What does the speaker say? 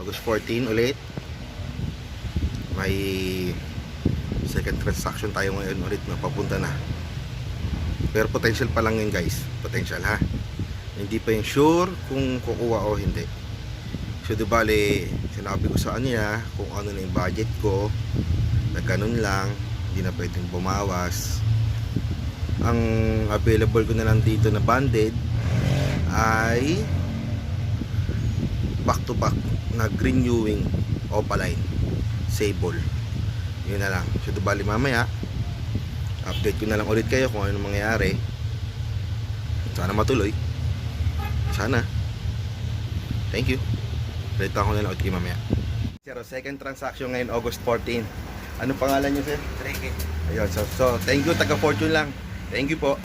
August 14 ulit. May second transaction tayo ngayon ulit na papunta na. Pero potential pa lang yun guys. Potential ha. Hindi pa yung sure kung kukuha o hindi. So di bale, sinabi ko sa kanya kung ano na yung budget ko. Na ganun lang. Hindi na pwedeng bumawas. Ang available ko na lang dito na banded ay back to back na green Ewing opaline sable. Yun na lang. So di bali mamaya update ko na lang ulit kayo kung ano mangyayari. Sana matuloy. Sana. Thank you. Ulit ako na lang ulit kayo mamaya. Zero second transaction ngayon August 14. Ano pangalan nyo sir? Treke. Ayun, so thank you, taga Fortune lang. Thank you po.